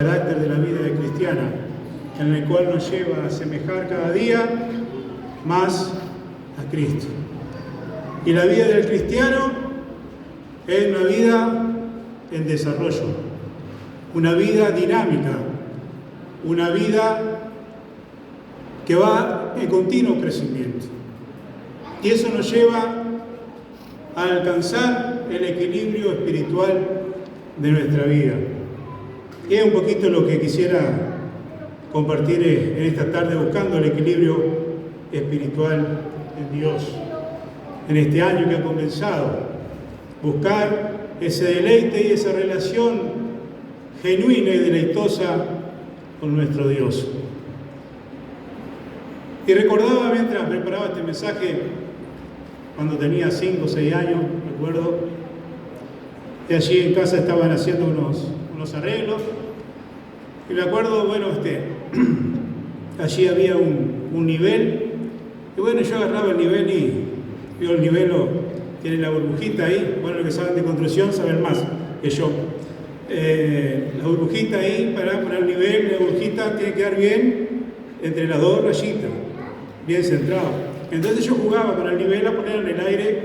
Carácter de la vida cristiana, en el cual nos lleva a asemejar cada día más a Cristo. Y la vida del cristiano es una vida en desarrollo, una vida dinámica, una vida que va en continuo crecimiento. Y eso nos lleva a alcanzar el equilibrio espiritual de nuestra vida. Y es un poquito lo que quisiera compartir en esta tarde, buscando el equilibrio espiritual en Dios. En este año que ha comenzado, buscar ese deleite y esa relación genuina y deleitosa con nuestro Dios. Y recordaba mientras preparaba este mensaje, cuando tenía 5 o 6 años, recuerdo, que allí en casa estaban haciendo unos arreglos, y me acuerdo, allí había un nivel, y bueno, yo agarraba el nivel y el nivel tiene la burbujita ahí, los que saben de construcción saben más que yo. La burbujita ahí para poner el nivel, la burbujita tiene que quedar bien entre las dos rayitas, bien centrado. Entonces yo jugaba con el nivel a poner en el aire,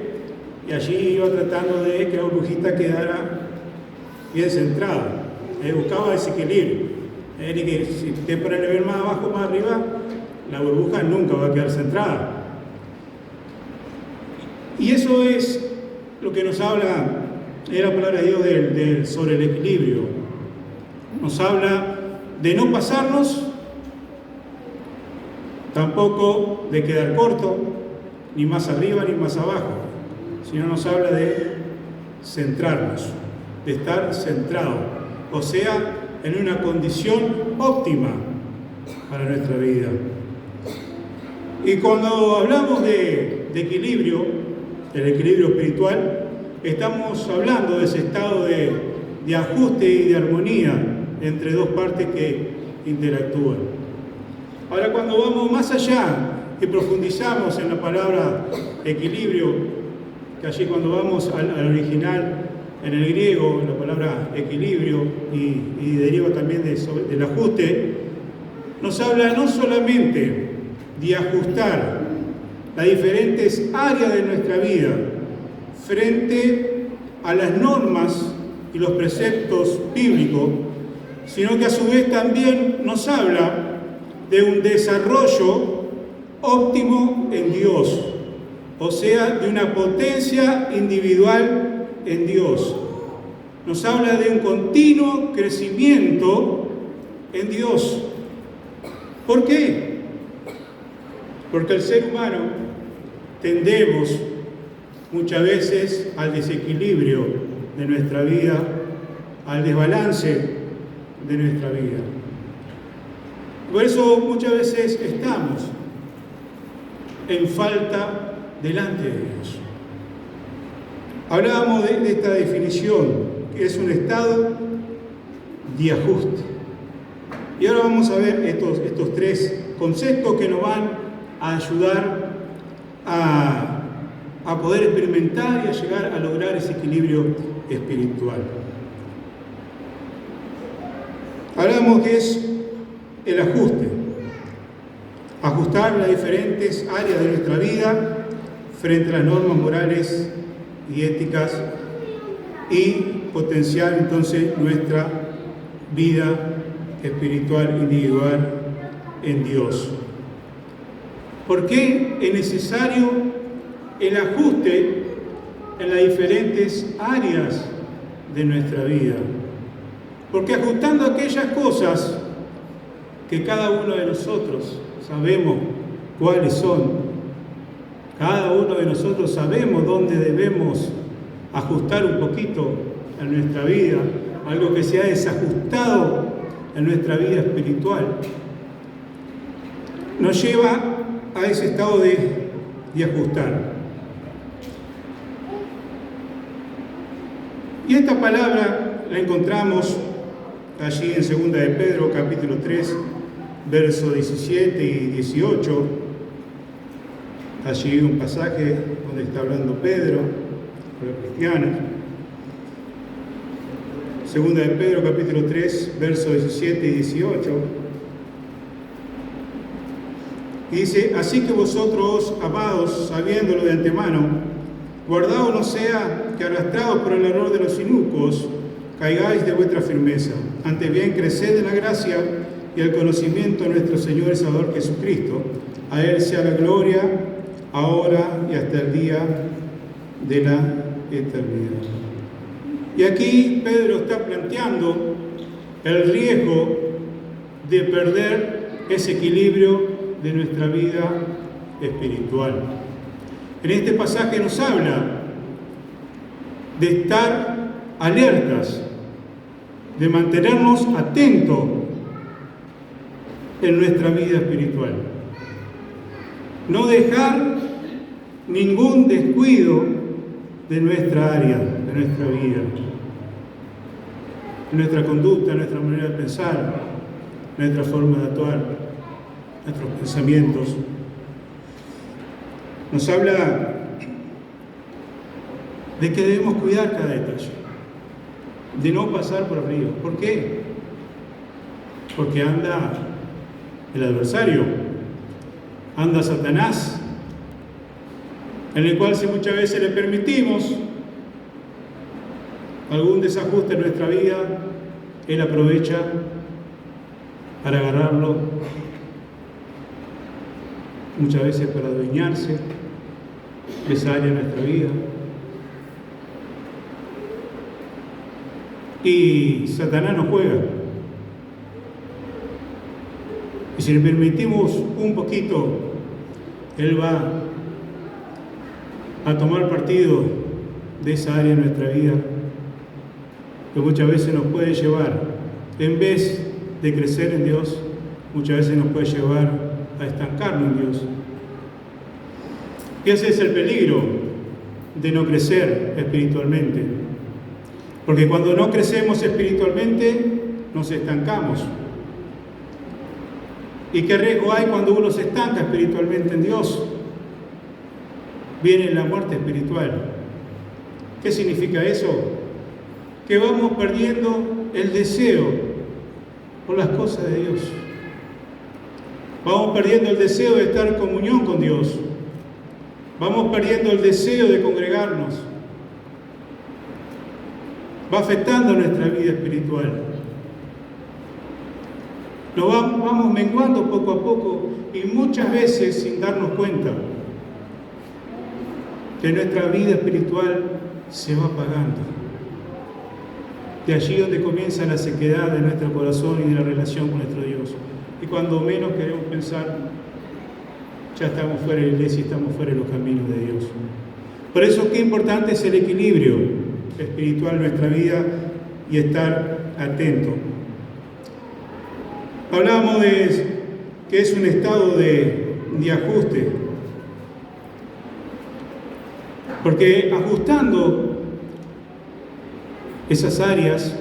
y allí iba tratando de que la burbujita quedara bien centrada. Buscaba ese equilibrio. Que si te pones el nivel más abajo, más arriba, la burbuja nunca va a quedar centrada. Y eso es lo que nos habla la palabra de Dios sobre el equilibrio. Nos habla de no pasarnos, tampoco de quedar corto, ni más arriba ni más abajo, sino nos habla de centrarnos, de estar centrado, o sea, en una condición óptima para nuestra vida. Y cuando hablamos de equilibrio, del equilibrio espiritual, estamos hablando de ese estado de ajuste y de armonía entre dos partes que interactúan. Ahora, cuando vamos más allá y profundizamos en la palabra equilibrio, que allí cuando vamos al original, en el griego, la palabra equilibrio, y deriva también del ajuste, nos habla no solamente de ajustar las diferentes áreas de nuestra vida frente a las normas y los preceptos bíblicos, sino que a su vez también nos habla de un desarrollo óptimo en Dios, o sea, de una potencia individual en Dios. Nos habla de un continuo crecimiento en Dios. ¿Por qué? Porque el ser humano tendemos muchas veces al desequilibrio de nuestra vida, al desbalance de nuestra vida. Por eso muchas veces estamos en falta delante de Dios. Hablábamos de esta definición, que es un estado de ajuste. Y ahora vamos a ver estos 3 conceptos que nos van a ayudar a poder experimentar y a llegar a lograr ese equilibrio espiritual. Hablábamos que es el ajuste. Ajustar las diferentes áreas de nuestra vida frente a las normas morales y éticas, y potenciar entonces nuestra vida espiritual individual en Dios. ¿Por qué es necesario el ajuste en las diferentes áreas de nuestra vida? Porque ajustando aquellas cosas que cada uno de nosotros sabemos cuáles son, cada uno de nosotros sabemos dónde debemos ajustar un poquito en nuestra vida, algo que se ha desajustado en nuestra vida espiritual, nos lleva a ese estado de ajustar. Y esta palabra la encontramos allí en 2 de Pedro, capítulo 3, versos 17 y 18. Allí un pasaje donde está hablando Pedro, con los cristianos. Segunda de Pedro, capítulo 3, versos 17 y 18. Y dice: así que vosotros, amados, sabiéndolo de antemano, guardaos no sea que arrastrados por el error de los inicuos, caigáis de vuestra firmeza. Antes bien, creced en la gracia y el conocimiento de nuestro Señor y Salvador Jesucristo. A Él sea la gloria, ahora y hasta el día de la eternidad. Y aquí Pedro está planteando el riesgo de perder ese equilibrio de nuestra vida espiritual. En este pasaje nos habla de estar alertas, de mantenernos atentos en nuestra vida espiritual. No dejar ningún descuido de nuestra área, de nuestra vida, nuestra conducta, nuestra manera de pensar, nuestra forma de actuar, nuestros pensamientos. Nos habla de que debemos cuidar cada detalle, de no pasar por arriba. ¿Por qué? Porque anda el adversario, anda Satanás, en el cual si muchas veces le permitimos algún desajuste en nuestra vida, él aprovecha para agarrarlo, muchas veces para adueñarse de esa área de nuestra vida. Y Satanás nos juega. Y si le permitimos un poquito, él va a tomar partido de esa área de nuestra vida, que muchas veces nos puede llevar, en vez de crecer en Dios, muchas veces nos puede llevar a estancarnos en Dios. Y ese es el peligro de no crecer espiritualmente. Porque cuando no crecemos espiritualmente, nos estancamos. ¿Y qué riesgo hay cuando uno se estanca espiritualmente en Dios? Viene la muerte espiritual. ¿Qué significa eso? Que vamos perdiendo el deseo por las cosas de Dios. Vamos perdiendo el deseo de estar en comunión con Dios. Vamos perdiendo el deseo de congregarnos. Va afectando nuestra vida espiritual. Nos vamos menguando poco a poco y muchas veces sin darnos cuenta que nuestra vida espiritual se va apagando. De allí donde comienza la sequedad de nuestro corazón y de la relación con nuestro Dios. Y cuando menos queremos pensar, ya estamos fuera de la iglesia y estamos fuera de los caminos de Dios. Por eso qué importante es el equilibrio espiritual en nuestra vida y estar atento. Hablábamos de que es un estado de ajuste, porque ajustando esas áreas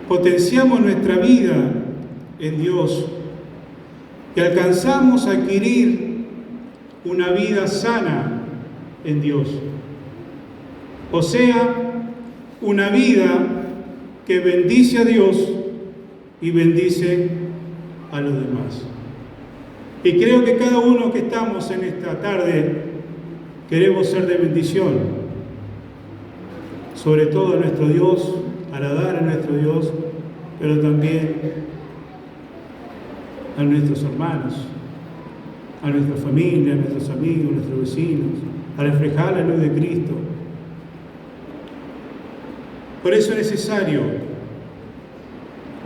potenciamos nuestra vida en Dios y alcanzamos a adquirir una vida sana en Dios. O sea, una vida que bendice a Dios y bendice a los demás. Y creo que cada uno que estamos en esta tarde queremos ser de bendición, sobre todo a nuestro Dios, agradar a nuestro Dios, pero también a nuestros hermanos, a nuestra familia, a nuestros amigos, a nuestros vecinos, a reflejar la luz de Cristo. Por eso es necesario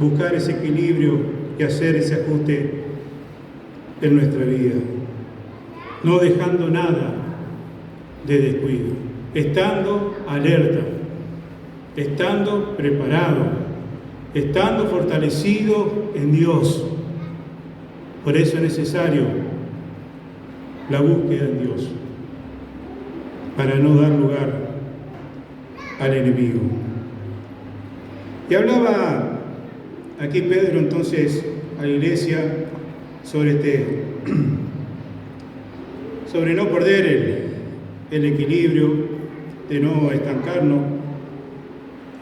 buscar ese equilibrio y hacer ese ajuste en nuestra vida, no dejando nada de descuido, estando alerta, estando preparado, estando fortalecido en Dios. Por eso es necesario la búsqueda en Dios, para no dar lugar al enemigo. Y hablaba aquí Pedro entonces a la iglesia sobre no perder el equilibrio, de no estancarnos,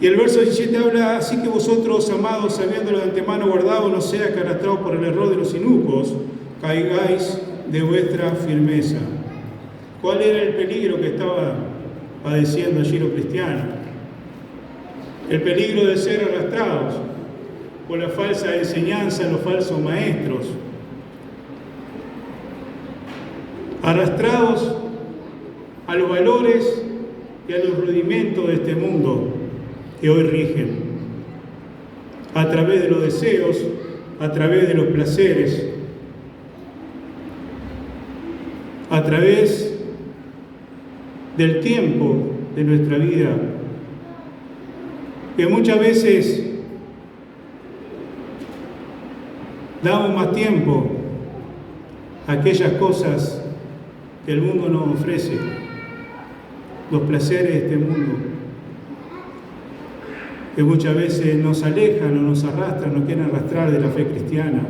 Y el verso 17 habla: así que vosotros, amados, sabiéndolo de antemano guardado, no sea que arrastrados por el error de los inicuos, caigáis de vuestra firmeza. ¿Cuál era el peligro que estaba padeciendo allí los cristianos? El peligro de ser arrastrados por la falsa enseñanza de los falsos maestros, arrastrados a los valores y a los rudimentos de este mundo que hoy rigen, a través de los deseos, a través de los placeres, a través del tiempo de nuestra vida, que muchas veces damos más tiempo a aquellas cosas que el mundo nos ofrece, los placeres de este mundo, que muchas veces nos alejan o nos arrastran, nos quieren arrastrar de la fe cristiana,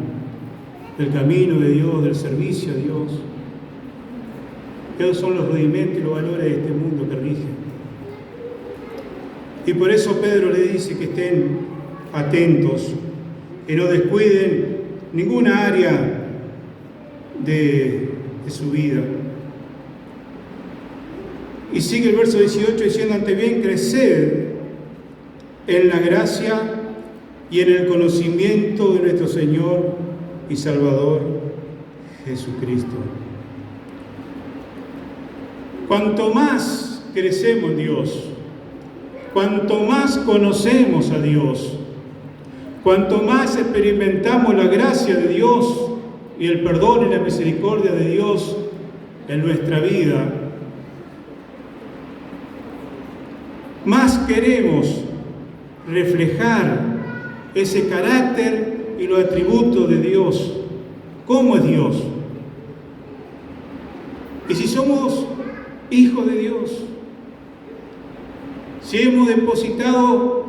del camino de Dios, del servicio a Dios. Esos son los rudimentos y los valores de este mundo que rigen. Y por eso Pedro le dice que estén atentos, que no descuiden ninguna área de su vida. Y sigue el verso 18 diciendo: antes bien, creced en la gracia y en el conocimiento de nuestro Señor y Salvador Jesucristo. Cuanto más crecemos en Dios, cuanto más conocemos a Dios, cuanto más experimentamos la gracia de Dios y el perdón y la misericordia de Dios en nuestra vida, más queremos reflejar ese carácter y los atributos de Dios. ¿Cómo es Dios? Y si somos hijos de Dios, si hemos depositado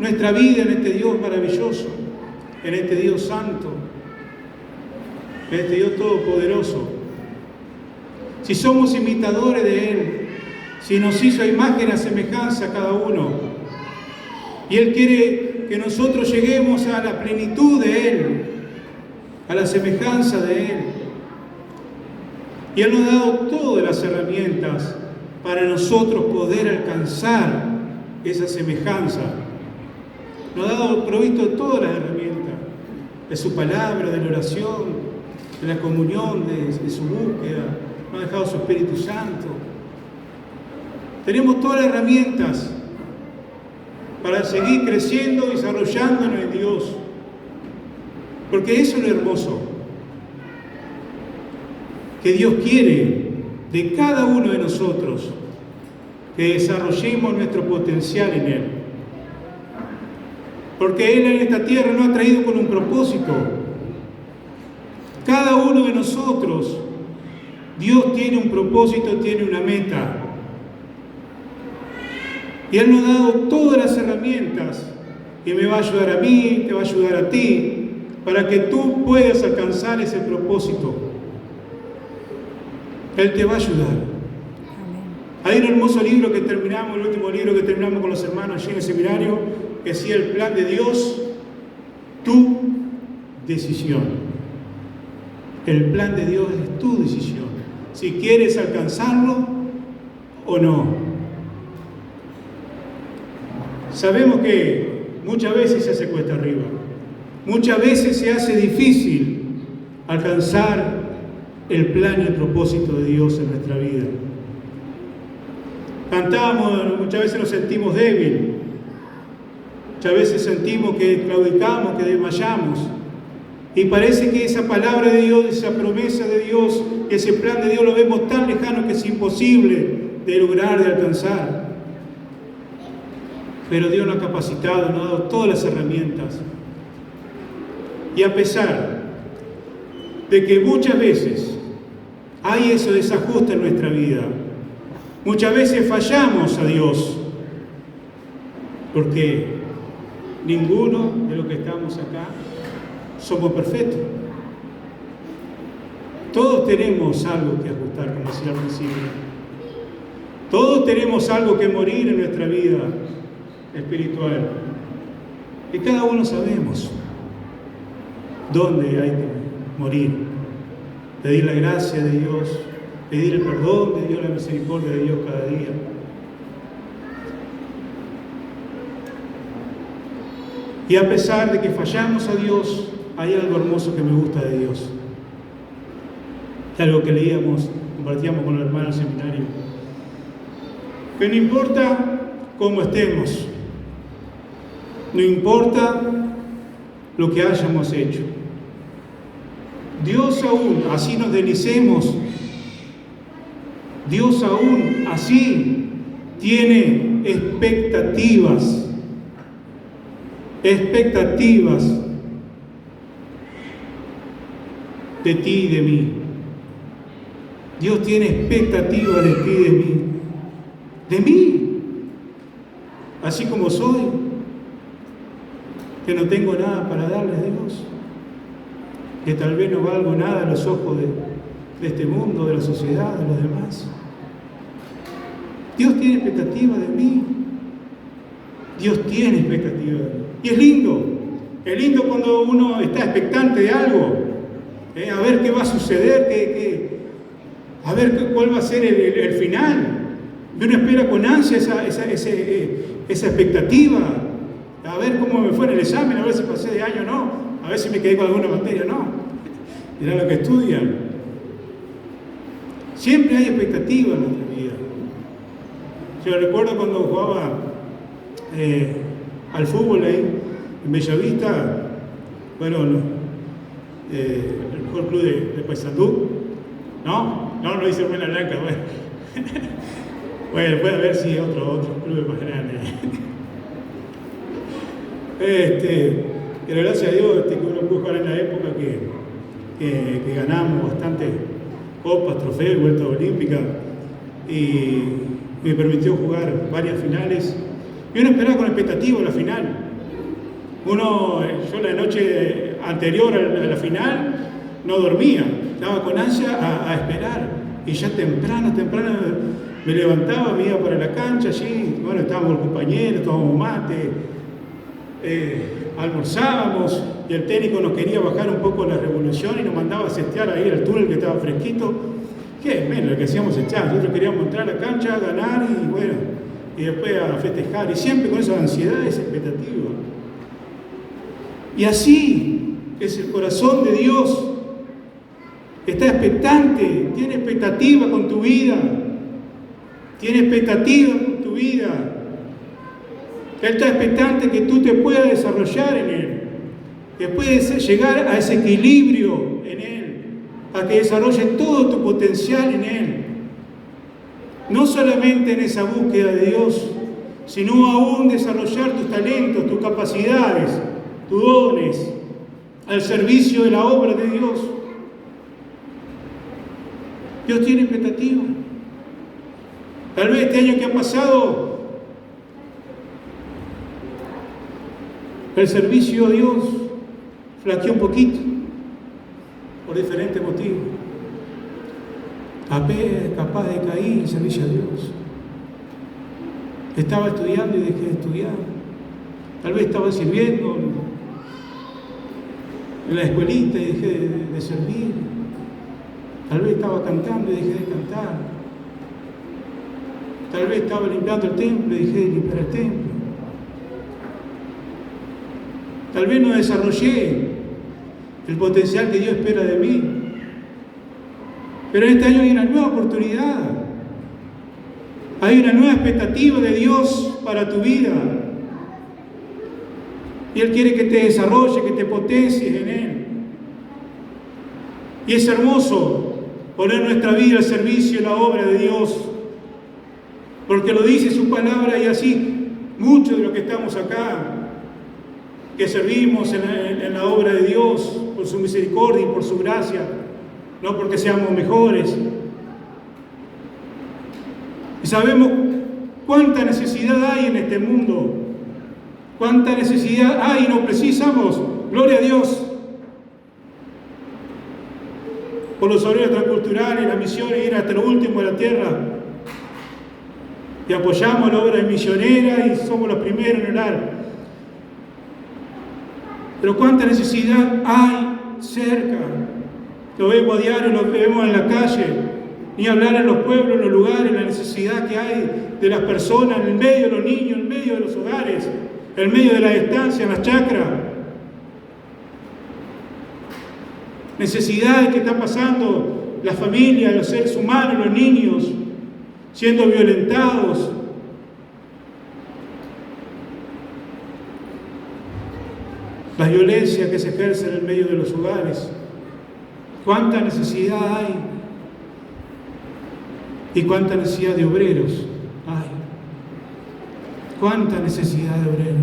nuestra vida en este Dios maravilloso, en este Dios santo, en este Dios todopoderoso, si somos imitadores de Él, si nos hizo a imagen, a semejanza a cada uno, y Él quiere que nosotros lleguemos a la plenitud de Él, a la semejanza de Él, y Él nos ha dado todas las herramientas para nosotros poder alcanzar esa semejanza. Nos ha dado provisto de todas las herramientas, de su palabra, de la oración, de la comunión, de su búsqueda. Nos ha dejado su Espíritu Santo. Tenemos todas las herramientas para seguir creciendo y desarrollándonos en Dios. Porque eso es lo hermoso, que Dios quiere de cada uno de nosotros, que desarrollemos nuestro potencial en Él. Porque Él en esta tierra nos ha traído con un propósito. Cada uno de nosotros, Dios tiene un propósito, tiene una meta. Y Él nos ha dado todas las herramientas que me va a ayudar a mí, te va a ayudar a ti, para que tú puedas alcanzar ese propósito. Él te va a ayudar. Amén. Hay un hermoso libro que terminamos, el último libro que terminamos con los hermanos allí en el seminario, que decía: el plan de Dios, tu decisión. El plan de Dios es tu decisión. Si quieres alcanzarlo o no. Sabemos que muchas veces se hace cuesta arriba. Muchas veces se hace difícil alcanzar el plan y el propósito de Dios en nuestra vida. Cantamos, muchas veces nos sentimos débiles. Muchas veces sentimos que claudicamos, que desmayamos. Y parece que esa palabra de Dios, esa promesa de Dios, ese plan de Dios lo vemos tan lejano que es imposible de lograr, de alcanzar. Pero Dios nos ha capacitado, nos ha dado todas las herramientas. Y a pesar de que muchas veces hay ese desajuste en nuestra vida, muchas veces fallamos a Dios, porque ninguno de los que estamos acá somos perfectos. Todos tenemos algo que ajustar, como decía al principio. Todos tenemos algo que morir en nuestra vida. espiritual. Y cada uno sabemos dónde hay que morir. Pedir la gracia de Dios, pedir el perdón de Dios, la misericordia de Dios cada día. Y a pesar de que fallamos a Dios, hay algo hermoso que me gusta de Dios. Algo que leíamos, compartíamos con los hermanos del seminario. Que no importa cómo estemos, no importa lo que hayamos hecho, Dios aún, así nos deslicemos, Dios aún así tiene expectativas de ti y de mí. Dios tiene expectativas de ti y de mí, así como soy, que no tengo nada para darle a Dios, que tal vez no valgo nada a los ojos de este mundo, de la sociedad, de los demás. Dios tiene expectativas de mí. Dios tiene expectativas de mí. Y es lindo cuando uno está expectante de algo, a ver qué va a suceder, a ver cuál va a ser el final. Y uno espera con ansia esa expectativa, a ver cómo me fue en el examen, a ver si pasé de año o no, a ver si me quedé con alguna materia o no. Mirá lo que estudian. Siempre hay expectativa en nuestra vida. Yo recuerdo cuando jugaba al fútbol ahí en Bellavista, bueno, el mejor club de Paysandú, ¿no? No lo dice Buena Blanca, bueno. Bueno, puede haber sí otro club más grande. Pero gracias a Dios que uno pudo jugar en la época que ganamos bastante copas, trofeos, vuelta olímpica, y me permitió jugar varias finales. Y uno esperaba con expectativa la final. Yo la noche anterior a la final no dormía, estaba con ansia a esperar. Y ya temprano me levantaba, me iba para la cancha allí, bueno, estábamos los compañeros, tomábamos mate, almorzábamos, y el técnico nos quería bajar un poco la revolución y nos mandaba a sestear ahí al túnel que estaba fresquito. ¿Qué? Menos lo que hacíamos echar, nosotros queríamos entrar a la cancha, ganar y bueno, y después a festejar, y siempre con esa ansiedad, esa expectativa. Y así es el corazón de Dios. Está expectante, tiene expectativa con tu vida. Tiene expectativa con tu vida. Él está expectante que tú te puedas desarrollar en Él, que puedes llegar a ese equilibrio en Él, a que desarrolles todo tu potencial en Él. No solamente en esa búsqueda de Dios, sino aún desarrollar tus talentos, tus capacidades, tus dones, al servicio de la obra de Dios. Dios tiene expectativa. Tal vez este año que ha pasado, el servicio a Dios flaqueó un poquito, por diferentes motivos. Capaz de caer en servicio a Dios. Estaba estudiando y dejé de estudiar. Tal vez estaba sirviendo en la escuelita y dejé de servir. Tal vez estaba cantando y dejé de cantar. Tal vez estaba limpiando el templo y dejé de limpiar el templo. Tal vez no desarrollé el potencial que Dios espera de mí. Pero este año hay una nueva oportunidad. Hay una nueva expectativa de Dios para tu vida. Y Él quiere que te desarrolles, que te potencies en Él. Y es hermoso poner nuestra vida al servicio de la obra de Dios. Porque lo dice su palabra, y así muchos de los que estamos acá, que servimos en la obra de Dios por su misericordia y por su gracia, no porque seamos mejores. Y sabemos cuánta necesidad hay en este mundo, cuánta necesidad hay y nos precisamos, gloria a Dios, por los obreros transculturales, las misiones, ir hasta lo último de la tierra. y apoyamos la obra misionera y somos los primeros en orar. Pero cuánta necesidad hay cerca. Lo vemos a diario, lo vemos en la calle, ni hablar en los pueblos, en los lugares, la necesidad que hay de las personas, en el medio de los niños, en el medio de los hogares, en el medio de la estancia, en las chacras. Necesidades que están pasando las familias, los seres humanos, los niños, siendo violentados. La violencia que se ejerce en el medio de los hogares. Cuánta necesidad hay. Y cuánta necesidad de obreros hay. Cuánta necesidad de obreros.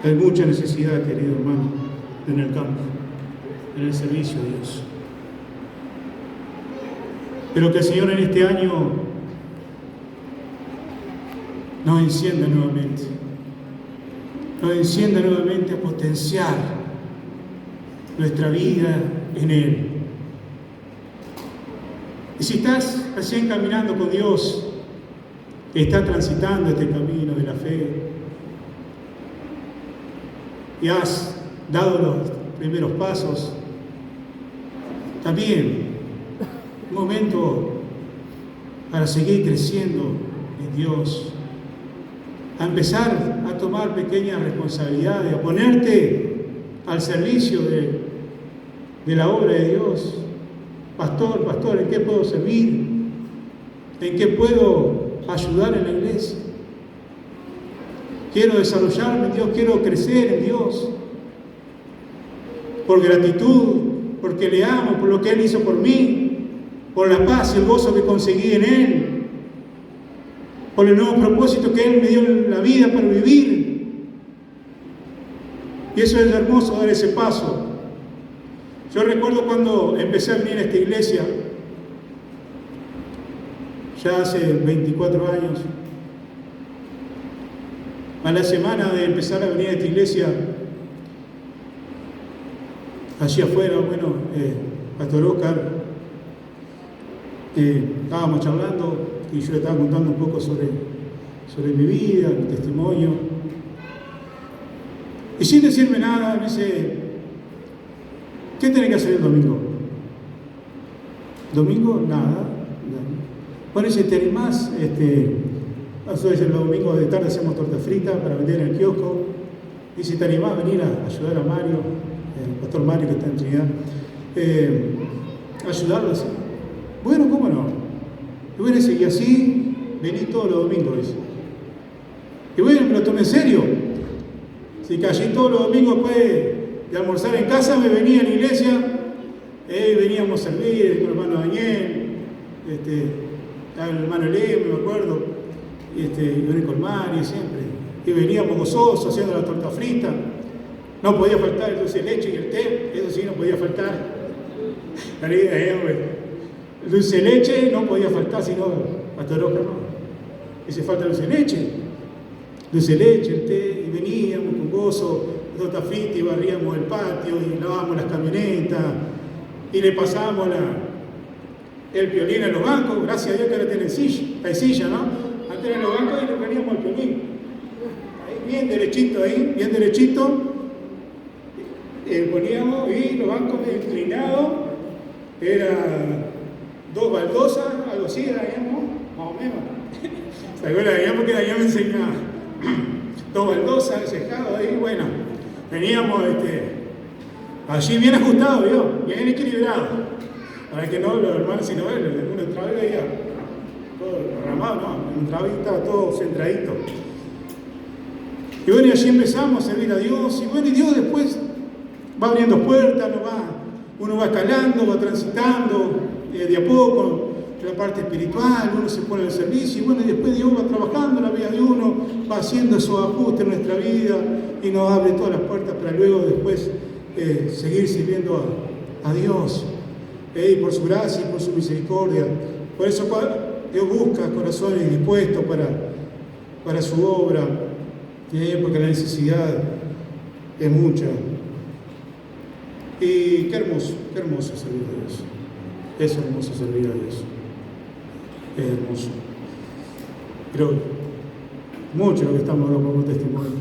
Hay mucha necesidad, querido hermano, en el campo, en el servicio de Dios. Pero que el Señor en este año nos encienda nuevamente. Nos encienda nuevamente a potenciar nuestra vida en Él. Y si estás recién caminando con Dios, estás transitando este camino de la fe, y has dado los primeros pasos, también un momento para seguir creciendo en Dios, a empezar a tomar pequeñas responsabilidades, a ponerte al servicio de la obra de Dios. Pastor, ¿en qué puedo servir? ¿En qué puedo ayudar en la iglesia? Quiero desarrollarme en Dios, quiero crecer en Dios. Por gratitud, porque le amo, por lo que Él hizo por mí, por la paz y el gozo que conseguí en Él, por el nuevo propósito que Él me dio en la vida para vivir. Y eso es hermoso, dar ese paso. Yo recuerdo cuando empecé a venir a esta iglesia, ya hace 24 años, a la semana de empezar a venir a esta iglesia, allí afuera, Pastor Oscar, estábamos charlando y yo le estaba contando un poco sobre mi vida, mi testimonio. Y sin decirme nada, me dice, ¿qué tenés que hacer el domingo? ¿Domingo? Nada. Bueno, dice, ¿te animás? Nosotros el domingo de tarde hacemos torta frita para vender en el kiosco. Dice, ¿te animás a venir a ayudar a Mario, el pastor Mario que está en Trinidad, ayudarlo así? Bueno, ¿cómo no? Y bueno, dice, y así vení todos los domingos, dice. Y bueno, me lo tomé en serio. Así que allí todos los domingos, después de almorzar en casa, me venía a la iglesia, veníamos a servir con el hermano Daniel, el hermano Leo, me acuerdo, y venía con Mario siempre. Y veníamos gozosos haciendo la torta frita. No podía faltar el dulce de leche y el té, eso sí no podía faltar. El dulce de leche no podía faltar, sino Pastor Oscar no. Dice, falta el dulce de leche. Dulce de leche, el té, y veníamos con gozo, torta frita, y barríamos el patio, y lavábamos las camionetas, y le pasábamos el violín a los bancos. Gracias a Dios que ahora tienen silla, ¿no? Antes eran los bancos y le poníamos el violín. Ahí, bien derechito, poníamos, y los bancos inclinados, era 2 baldosas, algo así, digamos, más o menos. ¿Se acuerdan? Digamos que allá me enseñaba. 2 baldosas, cejado ahí, bueno. Teníamos allí bien ajustado, ¿vio? Bien equilibrado. Para que no, los hermanos, si no ven, uno entraba y veía todo derramado, no, entraba y estaba todo centradito. Y bueno, y allí empezamos a servir a Dios, y bueno, y Dios después va abriendo puertas, uno va escalando, va transitando de a poco la parte espiritual, uno se pone al servicio, y bueno, y después Dios va trabajando en la vida de uno, va haciendo esos ajustes en nuestra vida, y nos abre todas las puertas para luego después seguir sirviendo a Dios, y por su gracia y por su misericordia. Por eso Dios busca corazones dispuestos para su obra, porque la necesidad es mucha. Y qué hermoso servir a Dios. Es hermoso servir a Dios. Es hermoso. Pero mucho lo que estamos dando como testimonio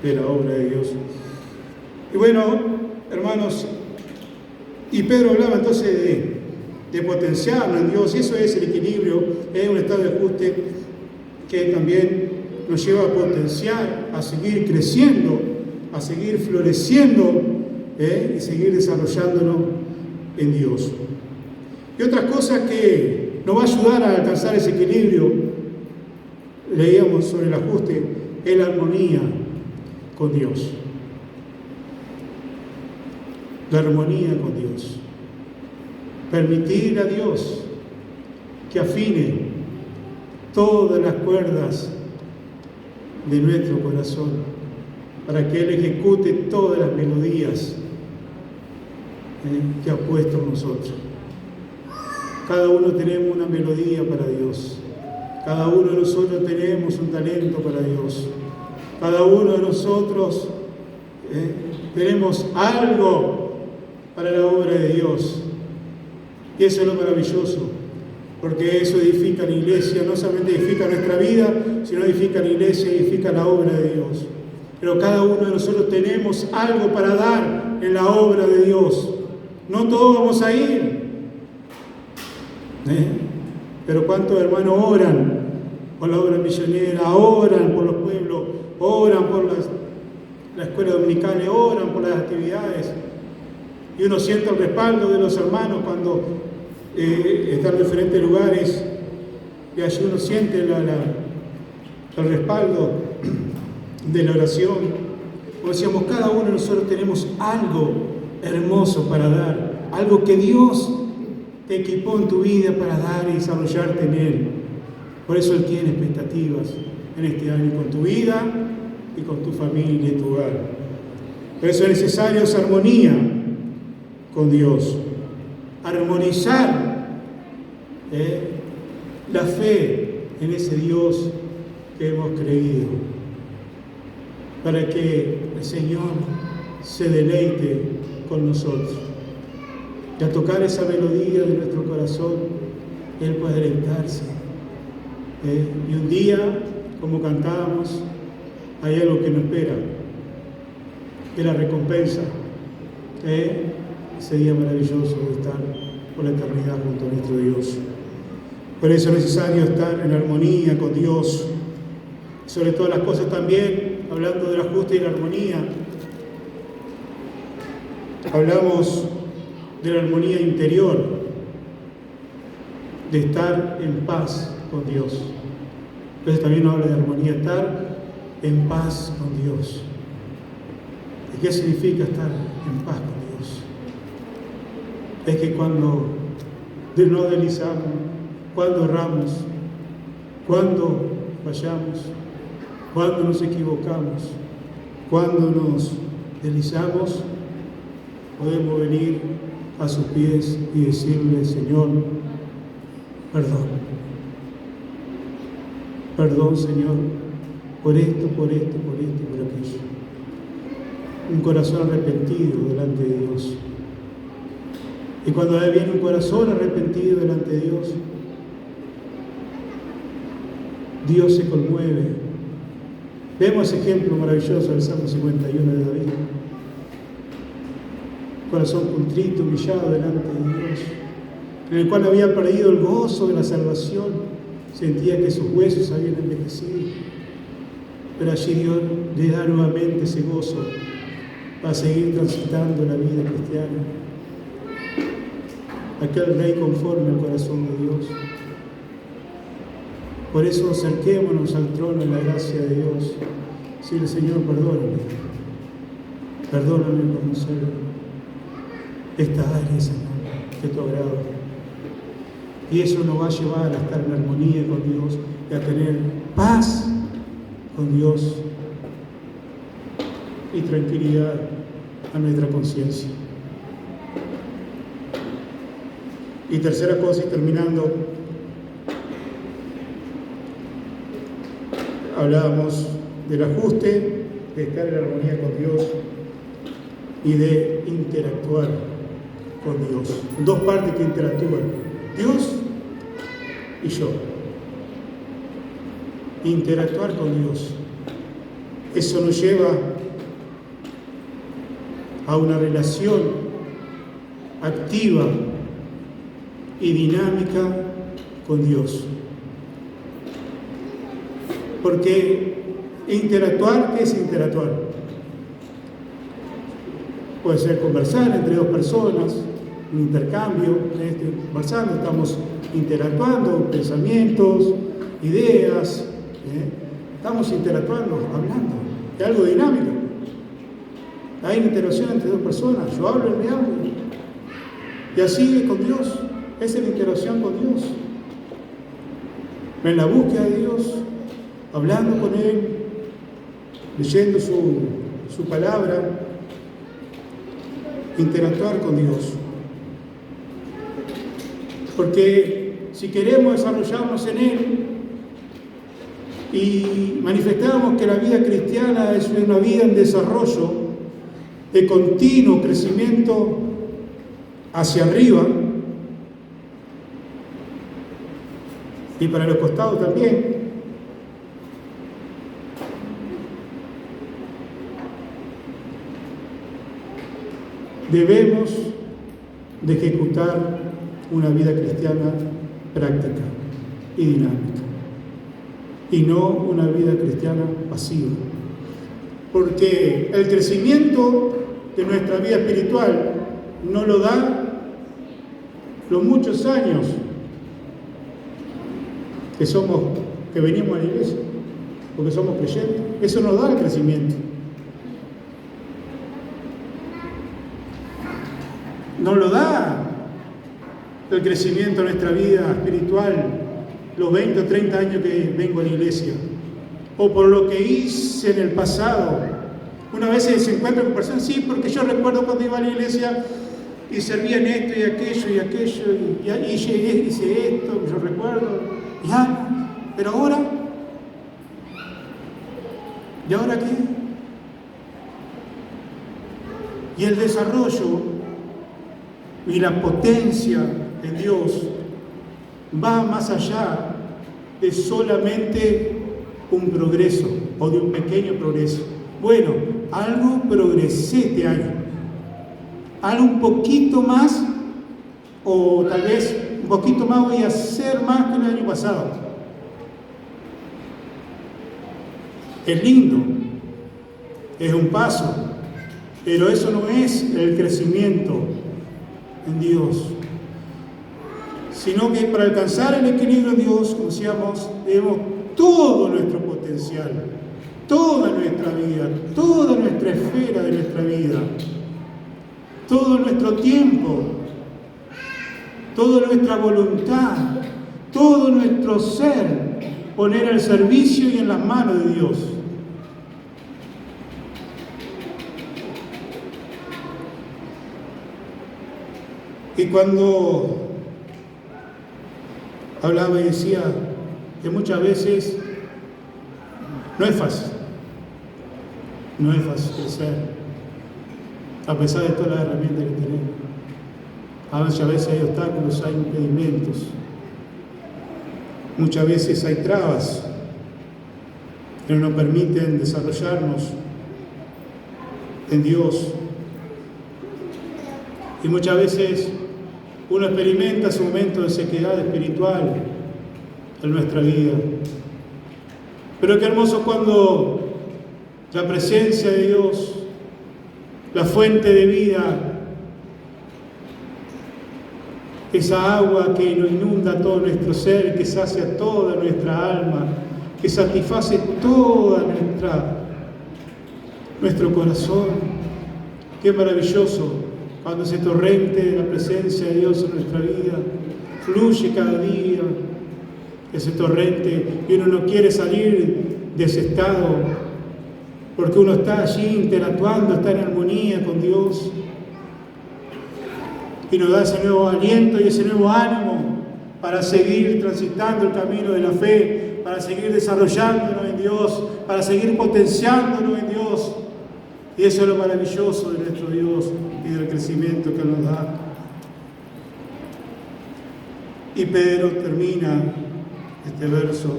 de la obra de Dios. Y bueno, hermanos, y Pedro hablaba entonces de potenciarlo en Dios, y eso es el equilibrio, es un estado de ajuste que también nos lleva a potenciar, a seguir creciendo, a seguir floreciendo y seguir desarrollándonos en Dios. Y otras cosas que nos va a ayudar a alcanzar ese equilibrio, leíamos sobre el ajuste, es la armonía con Dios. La armonía con Dios. Permitir a Dios que afine todas las cuerdas de nuestro corazón para que Él ejecute todas las melodías que ha puesto en nosotros. Cada uno tenemos una melodía para Dios. Cada uno de nosotros tenemos un talento para Dios. Cada uno de nosotros tenemos algo para la obra de Dios. Y eso es lo maravilloso, porque eso edifica la iglesia, no solamente edifica nuestra vida, sino edifica la iglesia, edifica la obra de Dios. Pero cada uno de nosotros tenemos algo para dar en la obra de Dios. No todos vamos a ir. Pero cuántos hermanos oran por la obra misionera, oran por los pueblos, oran por la escuela dominical, oran por las actividades. Y uno siente el respaldo de los hermanos cuando están en diferentes lugares, y allí uno siente el respaldo de la oración. Como decíamos, cada uno de nosotros tenemos algo hermoso para dar, algo que Dios te equipó en tu vida para dar y desarrollarte en Él. Por eso Él tiene expectativas en este año con tu vida y con tu familia y tu hogar. Por eso es necesario esa armonía con Dios. Armonizar la fe en ese Dios que hemos creído, para que el Señor se deleite con nosotros. Y al tocar esa melodía de nuestro corazón, Él puede deleitarse. Y un día, como cantábamos, hay algo que nos espera, que es la recompensa. Ese día maravilloso de estar por la eternidad junto a nuestro Dios. Por eso es necesario estar en armonía con Dios. Sobre todas las cosas también, hablando del ajuste y la armonía, hablamos de la armonía interior, de estar en paz con Dios. Entonces también nos habla de armonía, estar en paz con Dios. ¿Y qué significa estar en paz con Dios? Es que cuando nos deslizamos, cuando erramos, cuando fallamos, cuando nos equivocamos, cuando nos deslizamos, podemos venir a sus pies y decirle: Señor, perdón. Perdón, Señor, por esto, por esto, por esto y por aquello. Un corazón arrepentido delante de Dios. Y cuando viene un corazón arrepentido delante de Dios, Dios se conmueve. Vemos ese ejemplo maravilloso del Salmo 51 de David. Corazón contrito, humillado delante de Dios, en el cual había perdido el gozo de la salvación, sentía que sus huesos habían envejecido, pero allí Dios le da nuevamente ese gozo para seguir transitando la vida cristiana. Aquel rey conforme al corazón de Dios. Por eso acerquémonos al trono de la gracia de Dios. Decirle: Señor, perdóname. Perdóname por no ser esta área, Señor, que tu agrado. Y eso nos va a llevar a estar en armonía con Dios y a tener paz con Dios y tranquilidad a nuestra conciencia. Y tercera cosa, y terminando, hablábamos del ajuste, de estar en armonía con Dios. y de interactuar con Dios. Dos partes que interactúan, Dios y yo. Interactuar con Dios. Eso nos lleva a una relación activa y dinámica con Dios. Porque interactuar, ¿qué es interactuar? Puede ser conversar entre dos personas, un intercambio, conversando, estamos interactuando, pensamientos, ideas, estamos interactuando, hablando, es algo dinámico. Hay interacción entre dos personas, yo hablo, él me habla. Y así es con Dios, esa es la interacción con Dios. En la búsqueda de Dios, hablando con Él, leyendo su palabra, interactuar con Dios. Porque si queremos desarrollarnos en Él y manifestamos que la vida cristiana es una vida en desarrollo, de continuo crecimiento hacia arriba, y para los costados también, debemos de ejecutar una vida cristiana práctica y dinámica, y no una vida cristiana pasiva. Porque el crecimiento de nuestra vida espiritual no lo da los muchos años que venimos a la iglesia, porque somos creyentes. Eso nos da el crecimiento. No lo da el crecimiento de nuestra vida espiritual los 20 o 30 años que vengo a la iglesia, o por lo que hice en el pasado. Una vez se encuentra con personas, sí, porque yo recuerdo cuando iba a la iglesia y servía en esto y aquello, y hice esto, yo recuerdo, pero ahora, ¿y ahora qué? Y el desarrollo y la potencia de Dios va más allá de solamente un progreso o de un pequeño progreso. Bueno, algo progresé este año, algo un poquito más, o tal vez un poquito más voy a hacer más que el año pasado. Es lindo, es un paso, pero eso no es el crecimiento en Dios, sino que para alcanzar el equilibrio en Dios, como decíamos, debemos todo nuestro potencial, toda nuestra vida, toda nuestra esfera de nuestra vida, todo nuestro tiempo, toda nuestra voluntad, todo nuestro ser, poner al servicio y en las manos de Dios. Y cuando hablaba y decía que muchas veces no es fácil crecer, a pesar de todas las herramientas que tenemos. A veces hay obstáculos, hay impedimentos, muchas veces hay trabas que no nos permiten desarrollarnos en Dios. Y muchas veces uno experimenta ese momento de sequedad espiritual en nuestra vida. Pero qué hermoso cuando la presencia de Dios, la fuente de vida, esa agua que nos inunda todo nuestro ser, que sacia toda nuestra alma, que satisface toda nuestro corazón. Qué maravilloso cuando ese torrente de la presencia de Dios en nuestra vida fluye cada día, ese torrente, y uno no quiere salir de ese estado, porque uno está allí interactuando, está en armonía con Dios, y nos da ese nuevo aliento y ese nuevo ánimo para seguir transitando el camino de la fe, para seguir desarrollándonos en Dios, para seguir potenciándonos en Dios, Y eso es lo maravilloso de nuestro Dios y del crecimiento que nos da. Y Pedro termina este verso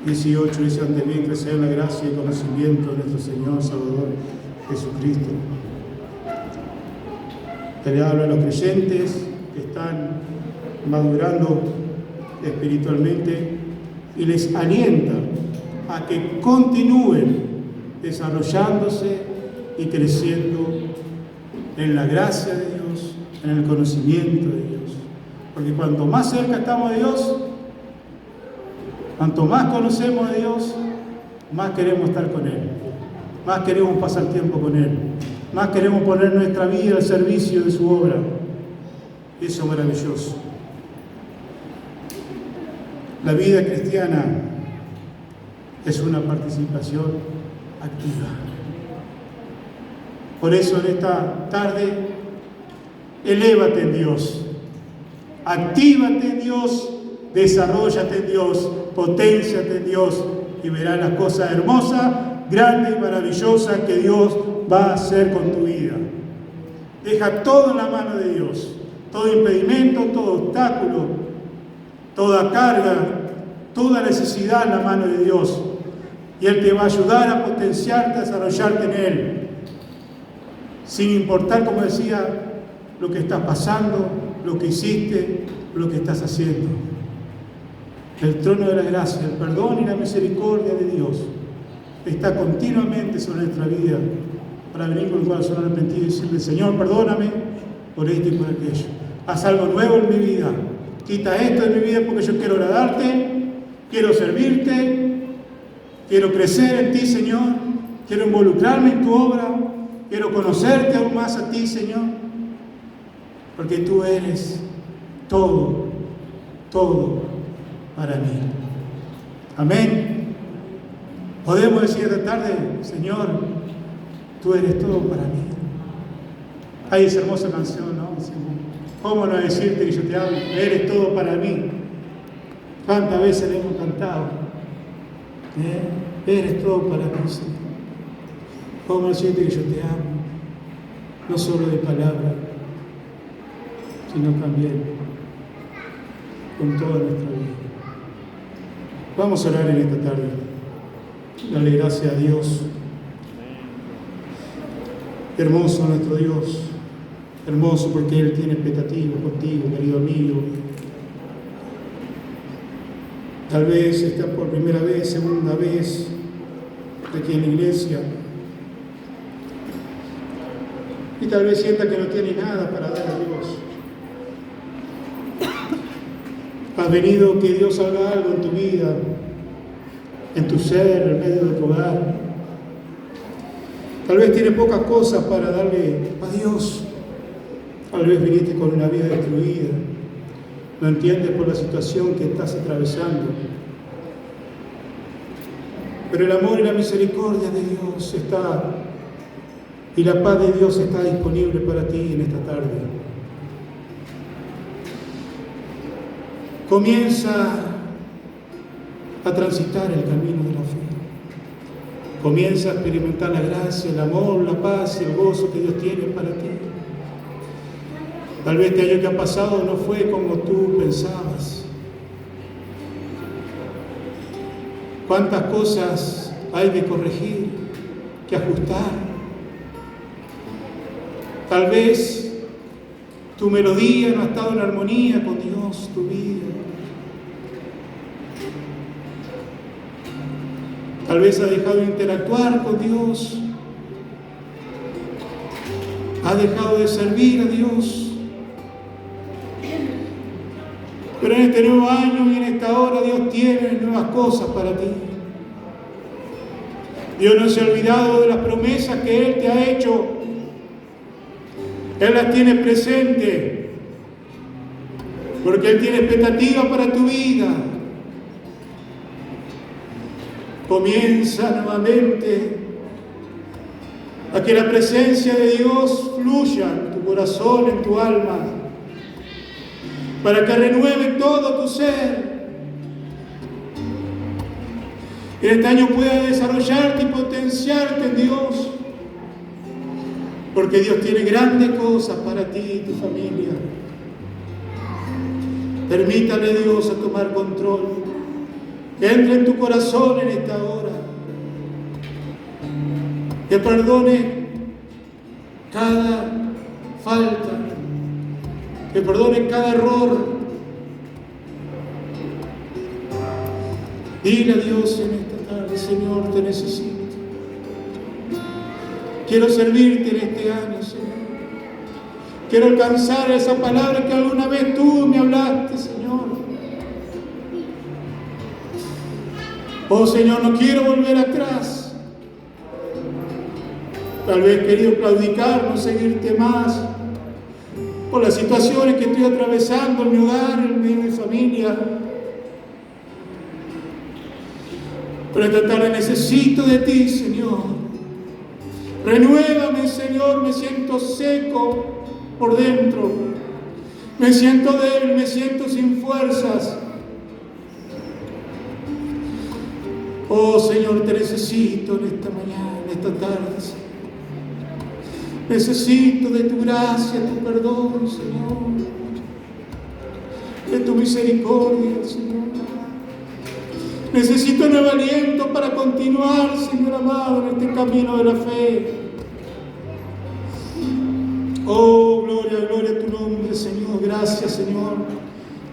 18, dice: antes bien crecer en la gracia y conocimiento de nuestro Señor Salvador Jesucristo. Que le habla a los creyentes que están madurando espiritualmente y les alienta a que continúen desarrollándose y creciendo en la gracia de Dios, en el conocimiento de Dios. Porque cuanto más cerca estamos de Dios, cuanto más conocemos de Dios, más queremos estar con Él, más queremos pasar tiempo con Él, más queremos poner nuestra vida al servicio de su obra. Eso es maravilloso. La vida cristiana es una participación activa. Por eso en esta tarde, elévate en Dios, actívate en Dios, desarróllate en Dios, potenciate en Dios y verás las cosas hermosas, grandes y maravillosas que Dios va a hacer con tu vida. Deja todo en la mano de Dios, todo impedimento, todo obstáculo, toda carga, toda necesidad en la mano de Dios. Y Él te va a ayudar a potenciarte, a desarrollarte en Él. Sin importar, como decía, lo que estás pasando, lo que hiciste, lo que estás haciendo. El trono de la gracia, el perdón y la misericordia de Dios está continuamente sobre nuestra vida para venir con el corazón arrepentido y decirle: Señor, perdóname por esto y por aquello. Haz algo nuevo en mi vida. Quita esto de mi vida porque yo quiero agradarte, quiero servirte, quiero crecer en ti, Señor. Quiero involucrarme en tu obra. Quiero conocerte aún más a ti, Señor. Porque tú eres todo, todo para mí. Amén. Podemos decir esta tarde: Señor, tú eres todo para mí. Hay esa hermosa canción, ¿no? ¿Cómo no decirte que yo te amo? Eres todo para mí. ¿Cuántas veces le hemos cantado? Eres todo para mí, Señor. ¿Cómo decirte que yo te amo? No solo de palabra, sino también con toda nuestra vida. Vamos a orar en esta tarde. Dale gracias a Dios. Hermoso nuestro Dios. Hermoso porque Él tiene expectativas contigo, querido amigo. Tal vez estás por primera vez, segunda vez aquí en la iglesia. Y tal vez sienta que no tiene nada para dar a Dios. Has venido que Dios haga algo en tu vida, en tu ser, en medio de tu hogar. Tal vez tienes pocas cosas para darle a Dios. Tal vez viniste con una vida destruida. No entiendes por la situación que estás atravesando. Pero el amor y la misericordia de Dios está, y la paz de Dios está disponible para ti en esta tarde. Comienza a transitar el camino de la fe. Comienza a experimentar la gracia, el amor, la paz y el gozo que Dios tiene para ti. Tal vez este año que ha pasado no fue como tú pensabas. ¿Cuántas cosas hay que corregir, que ajustar? Tal vez tu melodía no ha estado en armonía con Dios, tu vida. Tal vez has dejado de interactuar con Dios. Has dejado de servir a Dios. Pero en este nuevo año y en esta hora Dios tiene nuevas cosas para ti. Dios no se ha olvidado de las promesas que Él te ha hecho. Él las tiene presente. Porque Él tiene expectativas para tu vida. Comienza nuevamente a que la presencia de Dios fluya en tu corazón, en tu alma, para que renueve todo tu ser. En este año puedas desarrollarte y potenciarte en Dios. porque Dios tiene grandes cosas para ti y tu familia. Permítale, Dios, a tomar control. Que entre en tu corazón en esta hora. Que perdone cada falta. Que perdone cada error. Dile a Dios en esta tarde: Señor, te necesito. Quiero servirte en este año, Señor. Quiero alcanzar esa palabra que alguna vez tú me hablaste, Señor. Oh, Señor, no quiero volver atrás. Tal vez he querido claudicar, no seguirte más, por las situaciones que estoy atravesando en mi hogar, en mi familia. Pero esta tarde necesito de ti, Señor. Renuévame, Señor, me siento seco por dentro. Me siento débil, me siento sin fuerzas. Oh, Señor, te necesito en esta mañana, en esta tarde, Señor. Necesito de tu gracia, tu perdón, Señor. De tu misericordia, Señor. Necesito nuevo aliento para continuar, Señor amado, en este camino de la fe. Oh, gloria, gloria a tu nombre, Señor. Gracias, Señor.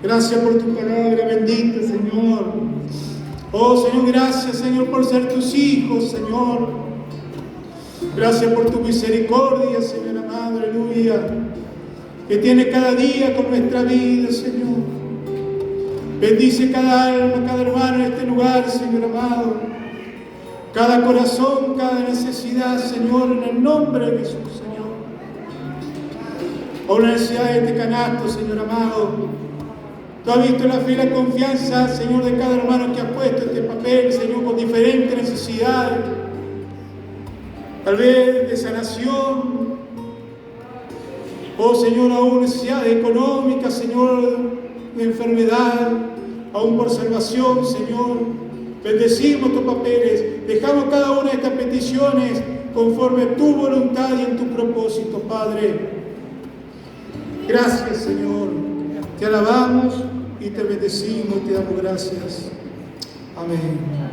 Gracias por tu palabra bendita, Señor. Oh, Señor, gracias, Señor, por ser tus hijos, Señor. Gracias por tu misericordia, Señor amado, aleluya, que tiene cada día con nuestra vida, Señor. Bendice cada alma, cada hermano en este lugar, Señor amado. Cada corazón, cada necesidad, Señor, en el nombre de Jesús, Señor. O la necesidad de este canasto, Señor amado. Tú has visto la fe y la confianza, Señor, de cada hermano que ha puesto este papel, Señor, con diferentes necesidades. Tal vez de sanación. Oh, Señor, aún necesidades económicas, Señor, de enfermedad, aún por salvación, Señor. Bendecimos tus papeles. Dejamos cada una de estas peticiones conforme a tu voluntad y en tu propósito, Padre. Gracias, Señor. Te alabamos y te bendecimos y te damos gracias. Amén.